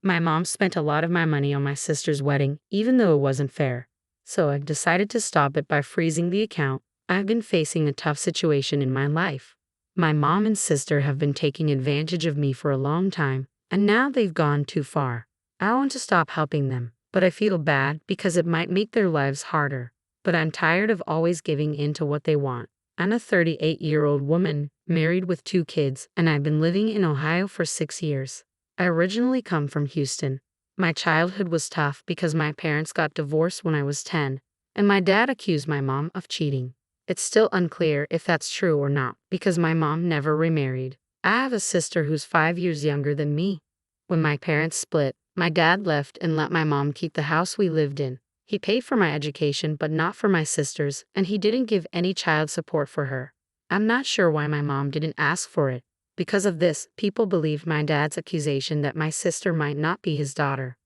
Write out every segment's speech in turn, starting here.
My mom spent a lot of my money on my sister's wedding, even though it wasn't fair. So I decided to stop it by freezing the account. I've been facing a tough situation in my life. My mom and sister have been taking advantage of me for a long time, and now they've gone too far. I want to stop helping them, but I feel bad because it might make their lives harder. But I'm tired of always giving in to what they want. I'm a 38-year-old woman, married with 2 kids, and I've been living in Ohio for 6 years. I originally come from Houston. My childhood was tough because my parents got divorced when I was 10, and my dad accused my mom of cheating. It's still unclear if that's true or not because my mom never remarried. I have a sister who's 5 years younger than me. When my parents split, my dad left and let my mom keep the house we lived in. He paid for my education but not for my sister's, and he didn't give any child support for her. I'm not sure why my mom didn't ask for it. Because of this, people believed my dad's accusation that my sister might not be his daughter.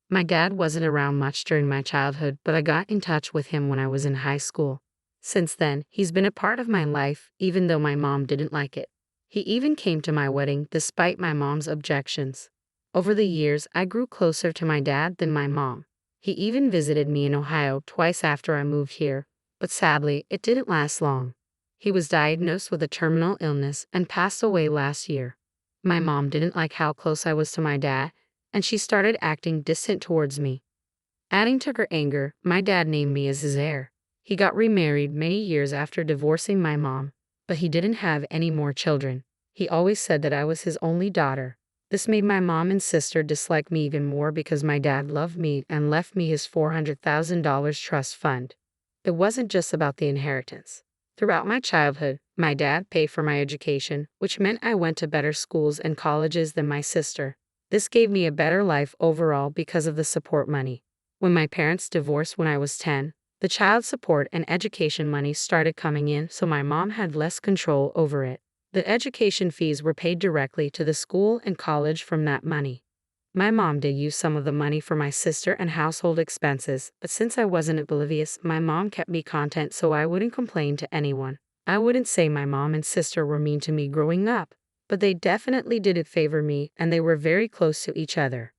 My dad wasn't around much during my childhood, but I got in touch with him when I was in high school. Since then, he's been a part of my life, even though my mom didn't like it. He even came to my wedding despite my mom's objections. Over the years, I grew closer to my dad than my mom. He even visited me in Ohio twice after I moved here, but sadly, it didn't last long. He was diagnosed with a terminal illness and passed away last year. My mom didn't like how close I was to my dad, and she started acting distant towards me. Adding to her anger, my dad named me as his heir. He got remarried many years after divorcing my mom, but he didn't have any more children. He always said that I was his only daughter. This made my mom and sister dislike me even more because my dad loved me and left me his $400,000 trust fund. It wasn't just about the inheritance. Throughout my childhood, my dad paid for my education, which meant I went to better schools and colleges than my sister. This gave me a better life overall because of the support money. When my parents divorced when I was 10, the child support and education money started coming in, so my mom had less control over it. The education fees were paid directly to the school and college from that money. My mom did use some of the money for my sister and household expenses, but since I wasn't oblivious, my mom kept me content so I wouldn't complain to anyone. I wouldn't say my mom and sister were mean to me growing up, but they definitely didn't favor me and they were very close to each other.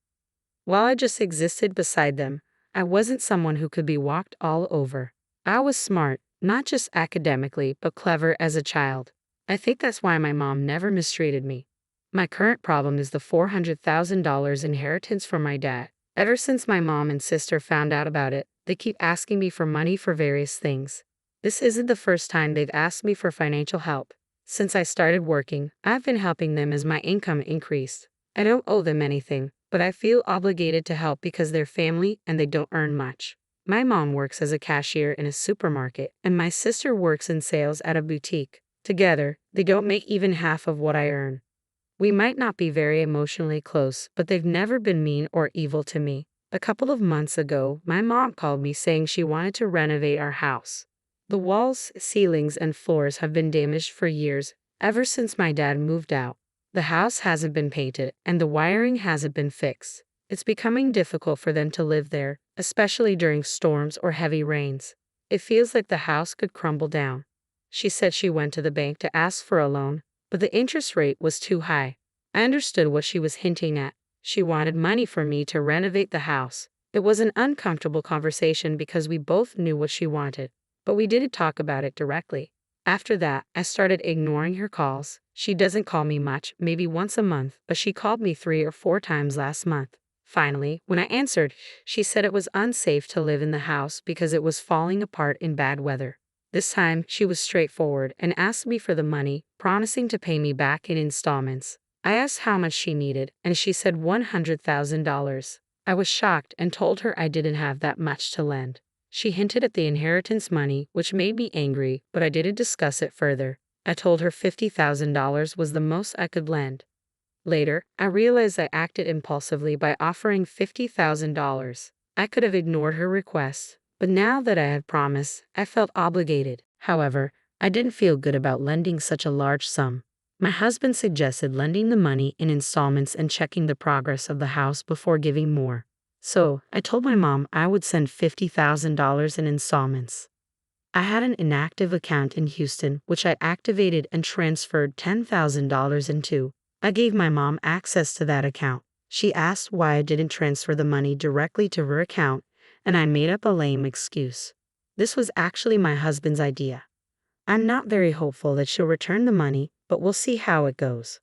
While I just existed beside them, I wasn't someone who could be walked all over. I was smart, not just academically, but clever as a child. I think that's why my mom never mistreated me. My current problem is the $400,000 inheritance from my dad. Ever since my mom and sister found out about it, they keep asking me for money for various things. This isn't the first time they've asked me for financial help. Since I started working, I've been helping them as my income increased. I don't owe them anything, but I feel obligated to help because they're family and they don't earn much. My mom works as a cashier in a supermarket, and my sister works in sales at a boutique. Together, they don't make even half of what I earn. We might not be very emotionally close, but they've never been mean or evil to me. A couple of months ago, my mom called me saying she wanted to renovate our house. The walls, ceilings, and floors have been damaged for years, ever since my dad moved out. The house hasn't been painted, and the wiring hasn't been fixed. It's becoming difficult for them to live there, especially during storms or heavy rains. It feels like the house could crumble down. She said she went to the bank to ask for a loan, but the interest rate was too high. I understood what she was hinting at. She wanted money for me to renovate the house. It was an uncomfortable conversation because we both knew what she wanted, but we didn't talk about it directly. After that, I started ignoring her calls. She doesn't call me much, maybe once a month, but she called me 3 or 4 times last month. Finally, when I answered, she said it was unsafe to live in the house because it was falling apart in bad weather. This time, she was straightforward and asked me for the money, promising to pay me back in installments. I asked how much she needed, and she said $100,000. I was shocked and told her I didn't have that much to lend. She hinted at the inheritance money, which made me angry, but I didn't discuss it further. I told her $50,000 was the most I could lend. Later, I realized I acted impulsively by offering $50,000. I could have ignored her request, but now that I had promised, I felt obligated. However, I didn't feel good about lending such a large sum. My husband suggested lending the money in installments and checking the progress of the house before giving more. So, I told my mom I would send $50,000 in installments. I had an inactive account in Houston, which I activated and transferred $10,000 into. I gave my mom access to that account. She asked why I didn't transfer the money directly to her account, and I made up a lame excuse. This was actually my husband's idea. I'm not very hopeful that she'll return the money, but we'll see how it goes.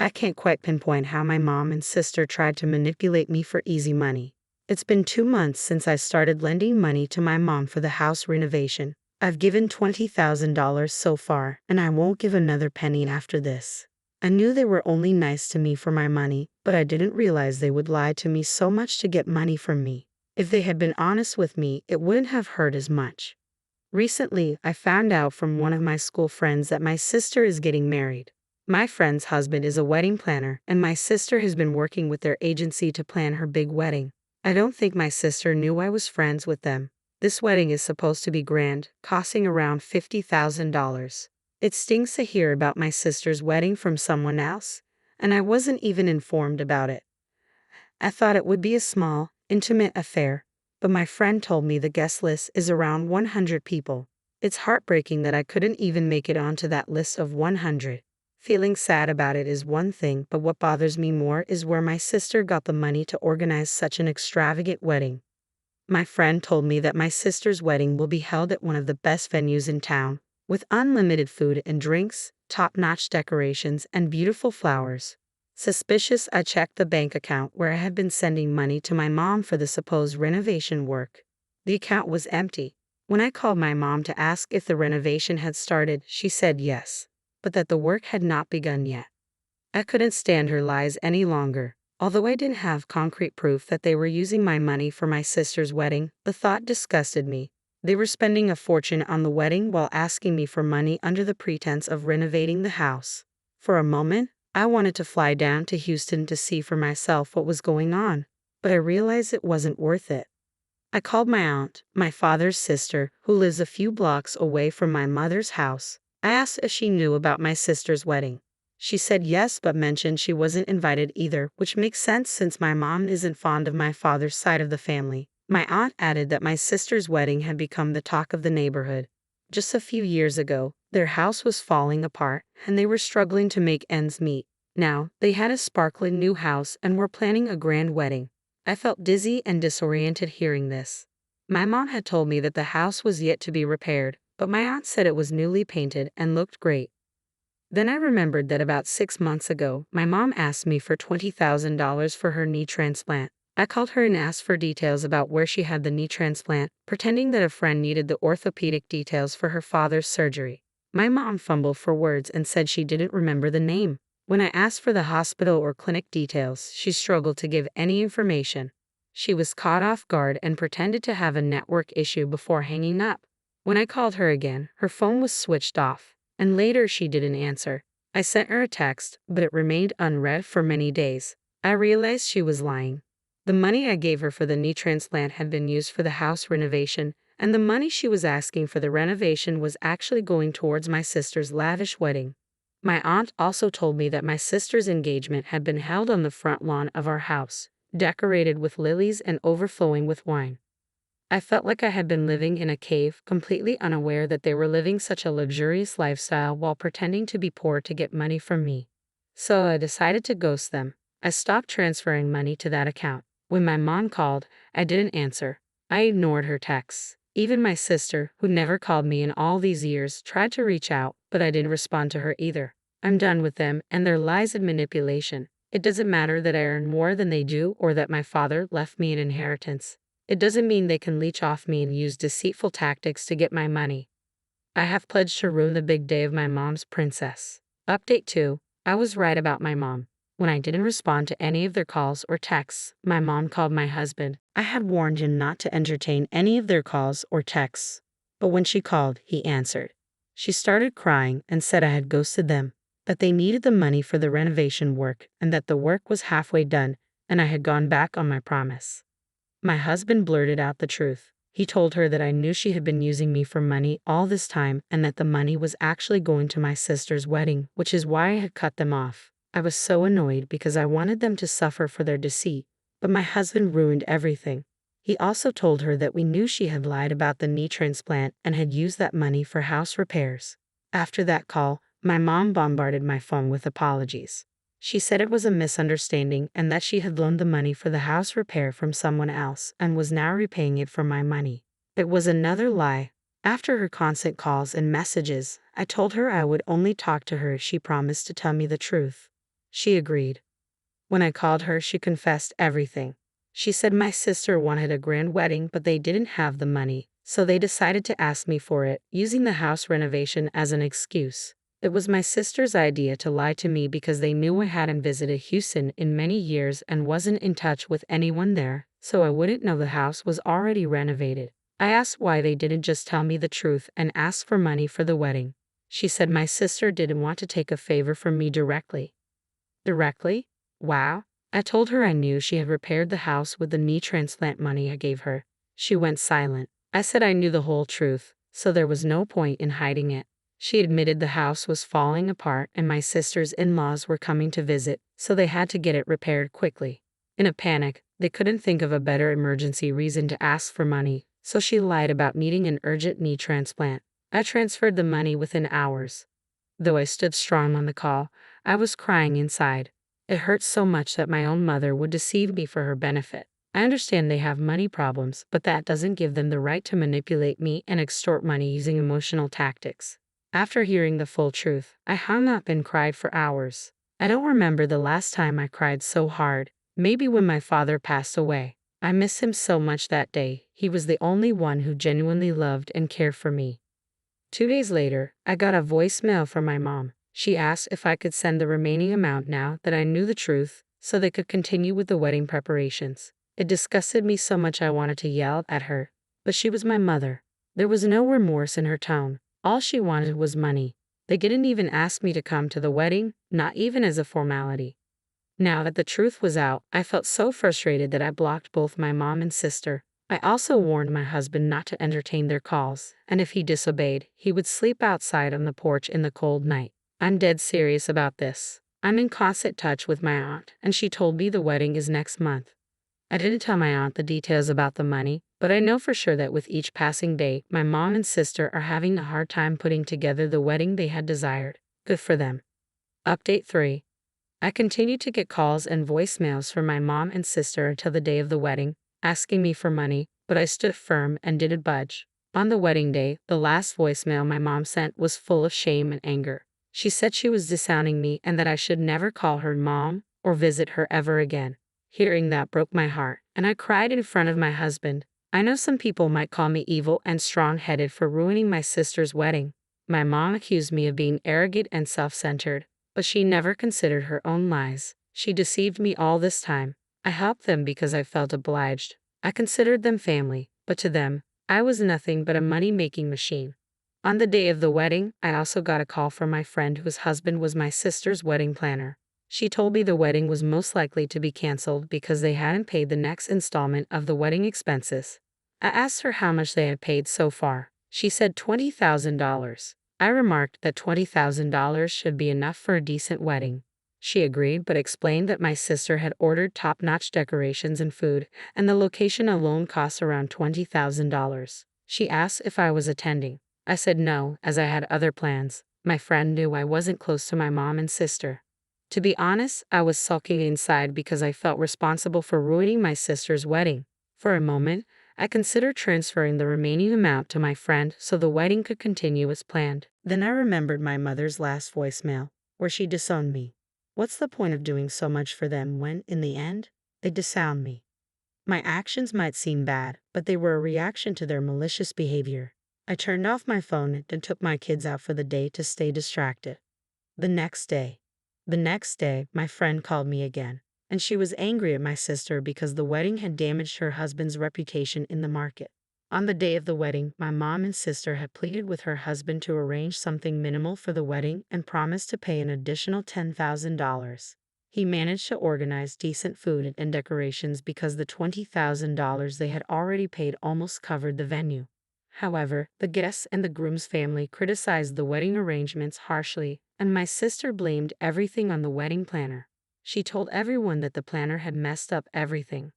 I can't quite pinpoint how my mom and sister tried to manipulate me for easy money. It's been 2 months since I started lending money to my mom for the house renovation. I've given $20,000 so far, and I won't give another penny after this. I knew they were only nice to me for my money, but I didn't realize they would lie to me so much to get money from me. If they had been honest with me, it wouldn't have hurt as much. Recently, I found out from one of my school friends that my sister is getting married. My friend's husband is a wedding planner, and my sister has been working with their agency to plan her big wedding. I don't think my sister knew I was friends with them. This wedding is supposed to be grand, costing around $50,000. It stings to hear about my sister's wedding from someone else, and I wasn't even informed about it. I thought it would be a small, intimate affair, but my friend told me the guest list is around 100 people. It's heartbreaking that I couldn't even make it onto that list of 100. Feeling sad about it is one thing, but what bothers me more is where my sister got the money to organize such an extravagant wedding. My friend told me that my sister's wedding will be held at one of the best venues in town, with unlimited food and drinks, top-notch decorations, and beautiful flowers. Suspicious, I checked the bank account where I had been sending money to my mom for the supposed renovation work. The account was empty. When I called my mom to ask if the renovation had started, she said yes, but that the work had not begun yet. I couldn't stand her lies any longer. Although I didn't have concrete proof that they were using my money for my sister's wedding, the thought disgusted me. They were spending a fortune on the wedding while asking me for money under the pretense of renovating the house. For a moment, I wanted to fly down to Houston to see for myself what was going on, but I realized it wasn't worth it. I called my aunt, my father's sister, who lives a few blocks away from my mother's house. I asked if she knew about my sister's wedding. She said yes, but mentioned she wasn't invited either, which makes sense since my mom isn't fond of my father's side of the family. My aunt added that my sister's wedding had become the talk of the neighborhood. Just a few years ago, their house was falling apart, and they were struggling to make ends meet. Now, they had a sparkling new house and were planning a grand wedding. I felt dizzy and disoriented hearing this. My mom had told me that the house was yet to be repaired, but my aunt said it was newly painted and looked great. Then I remembered that about 6 months ago, my mom asked me for $20,000 for her knee transplant. I called her and asked for details about where she had the knee transplant, pretending that a friend needed the orthopedic details for her father's surgery. My mom fumbled for words and said she didn't remember the name. When I asked for the hospital or clinic details, she struggled to give any information. She was caught off guard and pretended to have a network issue before hanging up. When I called her again, her phone was switched off, and later she didn't answer. I sent her a text, but it remained unread for many days. I realized she was lying. The money I gave her for the knee transplant had been used for the house renovation, and the money she was asking for the renovation was actually going towards my sister's lavish wedding. My aunt also told me that my sister's engagement had been held on the front lawn of our house, decorated with lilies and overflowing with wine. I felt like I had been living in a cave, completely unaware that they were living such a luxurious lifestyle while pretending to be poor to get money from me. So I decided to ghost them. I stopped transferring money to that account. When my mom called, I didn't answer. I ignored her texts. Even my sister, who never called me in all these years, tried to reach out, but I didn't respond to her either. I'm done with them and their lies and manipulation. It doesn't matter that I earn more than they do or that my father left me an inheritance. It doesn't mean they can leech off me and use deceitful tactics to get my money. I have pledged to ruin the big day of my mom's princess. Update 2. I was right about my mom. When I didn't respond to any of their calls or texts, my mom called my husband. I had warned him not to entertain any of their calls or texts, but when she called, he answered. She started crying and said I had ghosted them, that they needed the money for the renovation work and that the work was halfway done and I had gone back on my promise. My husband blurted out the truth. He told her that I knew she had been using me for money all this time and that the money was actually going to my sister's wedding, which is why I had cut them off. I was so annoyed because I wanted them to suffer for their deceit, but my husband ruined everything. He also told her that we knew she had lied about the knee transplant and had used that money for house repairs. After that call, my mom bombarded my phone with apologies. She said it was a misunderstanding and that she had loaned the money for the house repair from someone else and was now repaying it from my money. It was another lie. After her constant calls and messages, I told her I would only talk to her if she promised to tell me the truth. She agreed. When I called her, she confessed everything. She said my sister wanted a grand wedding, but they didn't have the money, so they decided to ask me for it, using the house renovation as an excuse. It was my sister's idea to lie to me because they knew I hadn't visited Houston in many years and wasn't in touch with anyone there, so I wouldn't know the house was already renovated. I asked why they didn't just tell me the truth and ask for money for the wedding. She said my sister didn't want to take a favor from me directly. Directly? Wow. I told her I knew she had repaired the house with the knee transplant money I gave her. She went silent. I said I knew the whole truth, so there was no point in hiding it. She admitted the house was falling apart and my sister's in-laws were coming to visit, so they had to get it repaired quickly. In a panic, they couldn't think of a better emergency reason to ask for money, so she lied about needing an urgent knee transplant. I transferred the money within hours. Though I stood strong on the call, I was crying inside. It hurt so much that my own mother would deceive me for her benefit. I understand they have money problems, but that doesn't give them the right to manipulate me and extort money using emotional tactics. After hearing the full truth, I hung up and cried for hours. I don't remember the last time I cried so hard. Maybe when my father passed away. I miss him so much that day. He was the only one who genuinely loved and cared for me. 2 days later, I got a voicemail from my mom. She asked if I could send the remaining amount now that I knew the truth, so they could continue with the wedding preparations. It disgusted me so much I wanted to yell at her, but she was my mother. There was no remorse in her tone. All she wanted was money. They didn't even ask me to come to the wedding, not even as a formality. Now that the truth was out, I felt so frustrated that I blocked both my mom and sister. I also warned my husband not to entertain their calls, and if he disobeyed, he would sleep outside on the porch in the cold night. I'm dead serious about this. I'm in constant touch with my aunt, and she told me the wedding is next month. I didn't tell my aunt the details about the money, but I know for sure that with each passing day, my mom and sister are having a hard time putting together the wedding they had desired. Good for them. Update 3. I continued to get calls and voicemails from my mom and sister until the day of the wedding, asking me for money, but I stood firm and didn't budge. On the wedding day, the last voicemail my mom sent was full of shame and anger. She said she was disowning me and that I should never call her mom or visit her ever again. Hearing that broke my heart, and I cried in front of my husband. I know some people might call me evil and strong-headed for ruining my sister's wedding. My mom accused me of being arrogant and self-centered, but she never considered her own lies. She deceived me all this time. I helped them because I felt obliged. I considered them family, but to them, I was nothing but a money-making machine. On the day of the wedding, I also got a call from my friend whose husband was my sister's wedding planner. She told me the wedding was most likely to be canceled because they hadn't paid the next installment of the wedding expenses. I asked her how much they had paid so far. She said $20,000. I remarked that $20,000 should be enough for a decent wedding. She agreed but explained that my sister had ordered top-notch decorations and food, and the location alone cost around $20,000. She asked if I was attending. I said no, as I had other plans. My friend knew I wasn't close to my mom and sister. To be honest, I was sulking inside because I felt responsible for ruining my sister's wedding. For a moment, I considered transferring the remaining amount to my friend so the wedding could continue as planned. Then I remembered my mother's last voicemail, where she disowned me. What's the point of doing so much for them when, in the end, they disown me? My actions might seem bad, but they were a reaction to their malicious behavior. I turned off my phone and took my kids out for the day to stay distracted. The next day, my friend called me again, and she was angry at my sister because the wedding had damaged her husband's reputation in the market. On the day of the wedding, my mom and sister had pleaded with her husband to arrange something minimal for the wedding and promised to pay an additional $10,000. He managed to organize decent food and decorations because the $20,000 they had already paid almost covered the venue. However, the guests and the groom's family criticized the wedding arrangements harshly, and my sister blamed everything on the wedding planner. She told everyone that the planner had messed up everything.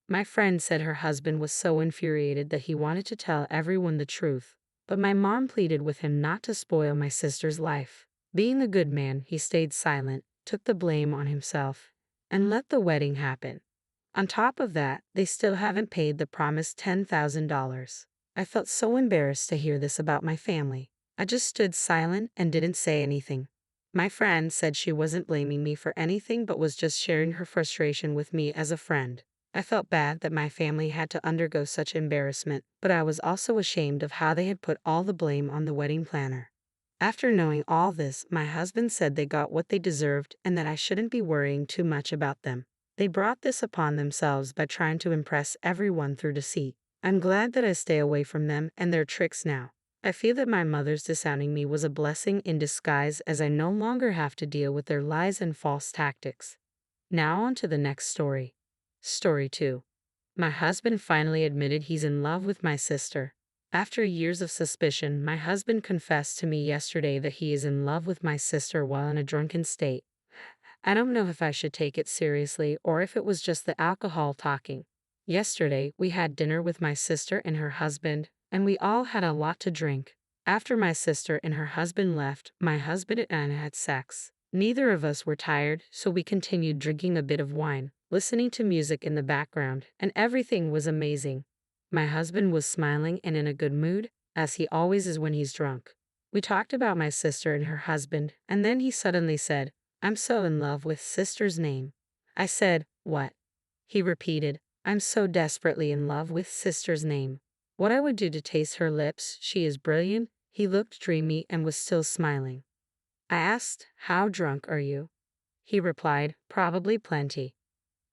My friend said her husband was so infuriated that he wanted to tell everyone the truth, but my mom pleaded with him not to spoil my sister's life. Being the good man, he stayed silent, took the blame on himself, and let the wedding happen. On top of that, they still haven't paid the promised $10,000. I felt so embarrassed to hear this about my family. I just stood silent and didn't say anything. My friend said she wasn't blaming me for anything but was just sharing her frustration with me as a friend. I felt bad that my family had to undergo such embarrassment, but I was also ashamed of how they had put all the blame on the wedding planner. After knowing all this, my husband said they got what they deserved and that I shouldn't be worrying too much about them. They brought this upon themselves by trying to impress everyone through deceit. I'm glad that I stay away from them and their tricks now. I feel that my mother's disowning me was a blessing in disguise, as I no longer have to deal with their lies and false tactics. Now on to the next story. Story 2. My husband finally admitted he's in love with my sister. After years of suspicion, my husband confessed to me yesterday that he is in love with my sister while in a drunken state. I don't know if I should take it seriously or if it was just the alcohol talking. Yesterday, we had dinner with my sister and her husband, and we all had a lot to drink. After my sister and her husband left, my husband and I had sex. Neither of us were tired, so we continued drinking a bit of wine, listening to music in the background, and everything was amazing. My husband was smiling and in a good mood, as he always is when he's drunk. We talked about my sister and her husband, and then he suddenly said, "I'm so in love with sister's name." I said, "What?" He repeated, "I'm so desperately in love with sister's name. What I would do to taste her lips, she is brilliant." He looked dreamy and was still smiling. I asked, "How drunk are you?" He replied, "Probably plenty."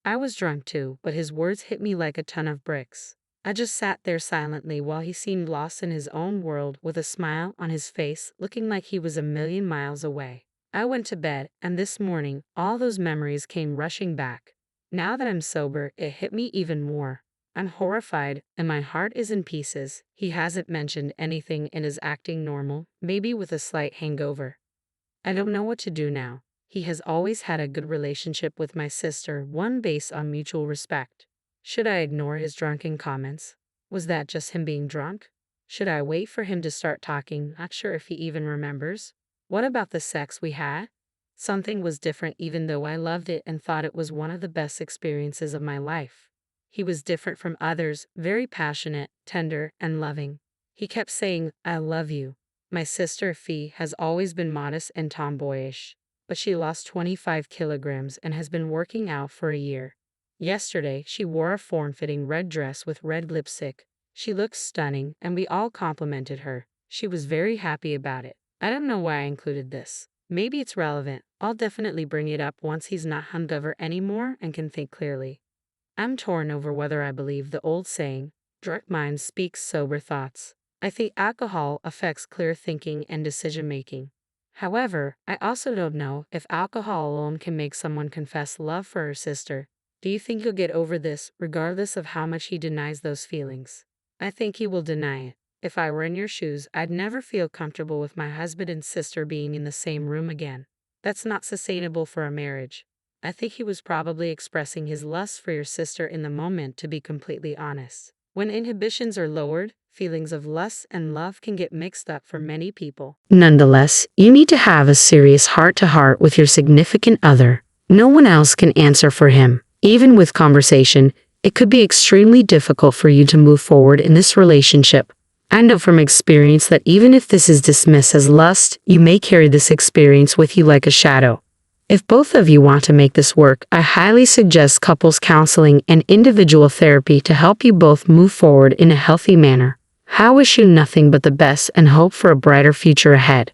I was drunk too, but his words hit me like a ton of bricks. I just sat there silently while he seemed lost in his own world, with a smile on his face, looking like he was a million miles away. I went to bed, and this morning, all those memories came rushing back. Now that I'm sober, it hit me even more. I'm horrified, and my heart is in pieces. He hasn't mentioned anything and is acting normal, maybe with a slight hangover. I don't know what to do now. He has always had a good relationship with my sister, one based on mutual respect. Should I ignore his drunken comments? Was that just him being drunk? Should I wait for him to start talking? Not sure if he even remembers. What about the sex we had? Something was different, even though I loved it and thought it was one of the best experiences of my life. He was different from others, very passionate, tender, and loving. He kept saying, "I love you." My sister Fee has always been modest and tomboyish, but she lost 25 kilograms and has been working out for a year. Yesterday, she wore a form-fitting red dress with red lipstick. She looked stunning, and we all complimented her. She was very happy about it. I don't know why I included this. Maybe it's relevant. I'll definitely bring it up once he's not hungover anymore and can think clearly. I'm torn over whether I believe the old saying, "Drunk minds speak sober thoughts." I think alcohol affects clear thinking and decision-making. However, I also don't know if alcohol alone can make someone confess love for her sister. Do you think he'll get over this, regardless of how much he denies those feelings? I think he will deny it. If I were in your shoes, I'd never feel comfortable with my husband and sister being in the same room again. That's not sustainable for a marriage. I think he was probably expressing his lust for your sister in the moment, to be completely honest. When inhibitions are lowered, feelings of lust and love can get mixed up for many people. Nonetheless, you need to have a serious heart-to-heart with your significant other. No one else can answer for him. Even with conversation, it could be extremely difficult for you to move forward in this relationship. I know from experience that even if this is dismissed as lust, you may carry this experience with you like a shadow. If both of you want to make this work, I highly suggest couples counseling and individual therapy to help you both move forward in a healthy manner. I wish you nothing but the best and hope for a brighter future ahead.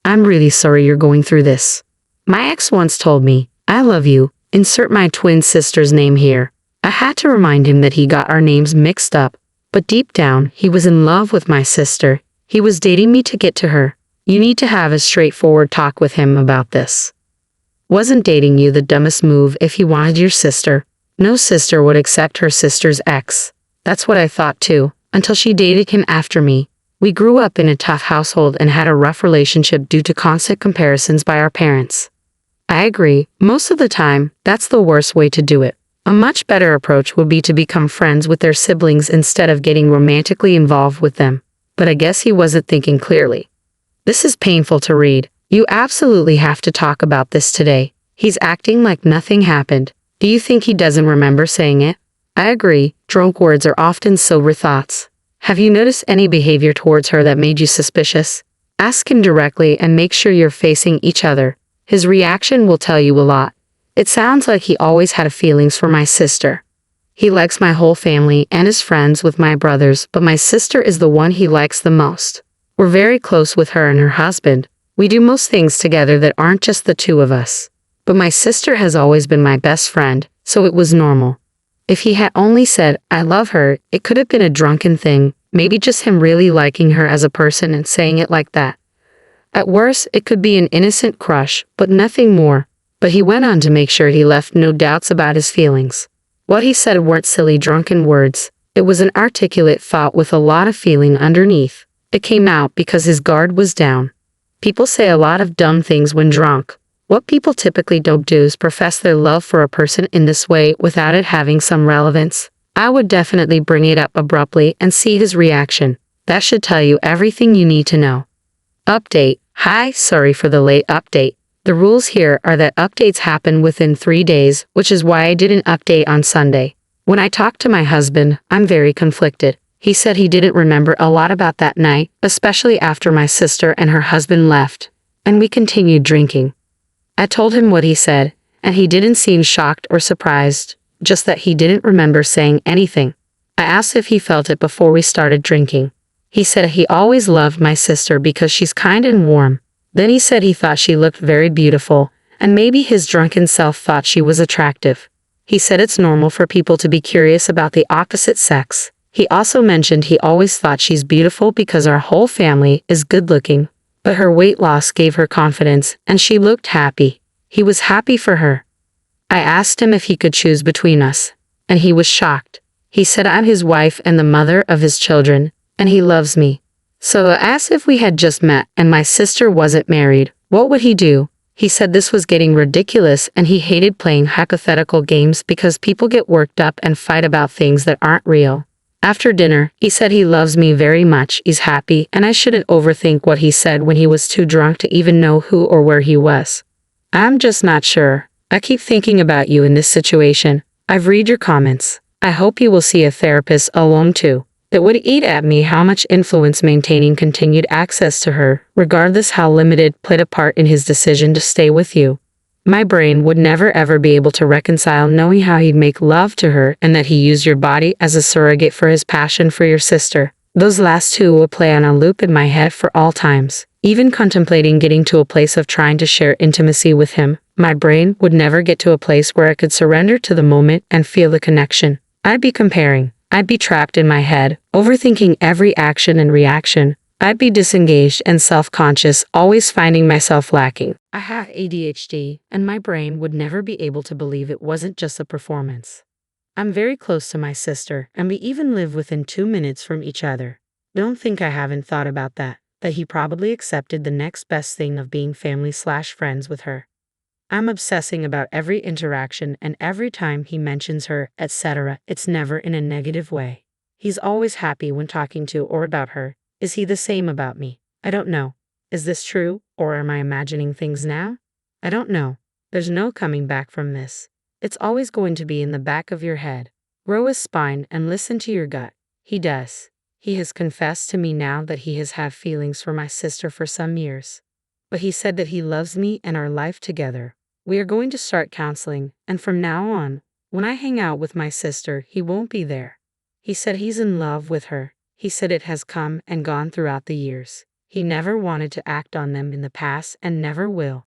I'm really sorry you're going through this. My ex once told me, "I love you, insert my twin sister's name here." I had to remind him that he got our names mixed up, but deep down, he was in love with my sister. He was dating me to get to her. You need to have a straightforward talk with him about this. Wasn't dating you the dumbest move if he wanted your sister? No sister would accept her sister's ex. That's what I thought too, until she dated him after me. We grew up in a tough household and had a rough relationship due to constant comparisons by our parents. I agree, most of the time, that's the worst way to do it. A much better approach would be to become friends with their siblings instead of getting romantically involved with them. But I guess he wasn't thinking clearly. This is painful to read. You absolutely have to talk about this today. He's acting like nothing happened. Do you think he doesn't remember saying it? I agree, drunk words are often sober thoughts. Have you noticed any behavior towards her that made you suspicious? Ask him directly and make sure you're facing each other. His reaction will tell you a lot. It sounds like he always had feelings for my sister. He likes my whole family and is friends with my brothers, but my sister is the one he likes the most. We're very close with her and her husband. We do most things together that aren't just the two of us. But my sister has always been my best friend, so it was normal. If he had only said, "I love her," it could have been a drunken thing, maybe just him really liking her as a person and saying it like that. At worst, it could be an innocent crush, but nothing more. But he went on to make sure he left no doubts about his feelings. What he said weren't silly drunken words. It was an articulate thought with a lot of feeling underneath. It came out because his guard was down. People say a lot of dumb things when drunk. What people typically don't do is profess their love for a person in this way without it having some relevance. I would definitely bring it up abruptly and see his reaction. That should tell you everything you need to know. Update. Hi, sorry for the late update. The rules here are that updates happen within 3 days, which is why I didn't update on Sunday. When I talked to my husband, I'm very conflicted. He said he didn't remember a lot about that night, especially after my sister and her husband left, and we continued drinking. I told him what he said, and he didn't seem shocked or surprised, just that he didn't remember saying anything. I asked if he felt it before we started drinking. He said he always loved my sister because she's kind and warm. Then he said he thought she looked very beautiful, and maybe his drunken self thought she was attractive. He said it's normal for people to be curious about the opposite sex. He also mentioned he always thought she's beautiful because our whole family is good-looking. But her weight loss gave her confidence, and she looked happy. He was happy for her. I asked him if he could choose between us, and he was shocked. He said I'm his wife and the mother of his children, and he loves me. So I asked if we had just met and my sister wasn't married, what would he do? He said this was getting ridiculous and he hated playing hypothetical games because people get worked up and fight about things that aren't real. After dinner, he said he loves me very much, he's happy, and I shouldn't overthink what he said when he was too drunk to even know who or where he was. I'm just not sure. I keep thinking about you in this situation. I've read your comments. I hope you will see a therapist alone too. It would eat at me how much influence maintaining continued access to her, regardless how limited, played a part in his decision to stay with you. My brain would never ever be able to reconcile knowing how he'd make love to her and that he used your body as a surrogate for his passion for your sister. Those last two would play on a loop in my head for all times. Even contemplating getting to a place of trying to share intimacy with him, my brain would never get to a place where I could surrender to the moment and feel the connection. I'd be comparing. I'd be trapped in my head, overthinking every action and reaction. I'd be disengaged and self-conscious, always finding myself lacking. I have ADHD, and my brain would never be able to believe it wasn't just a performance. I'm very close to my sister, and we even live within 2 minutes from each other. Don't think I haven't thought about that he probably accepted the next best thing of being family/friends with her. I'm obsessing about every interaction and every time he mentions her, etc. It's never in a negative way. He's always happy when talking to or about her. Is he the same about me? I don't know. Is this true, or am I imagining things now? I don't know. There's no coming back from this. It's always going to be in the back of your head. Grow a spine and listen to your gut. He does. He has confessed to me now that he has had feelings for my sister for some years. But he said that he loves me and our life together. We are going to start counseling, and from now on, when I hang out with my sister, he won't be there. He said he's in love with her. He said it has come and gone throughout the years. He never wanted to act on them in the past and never will.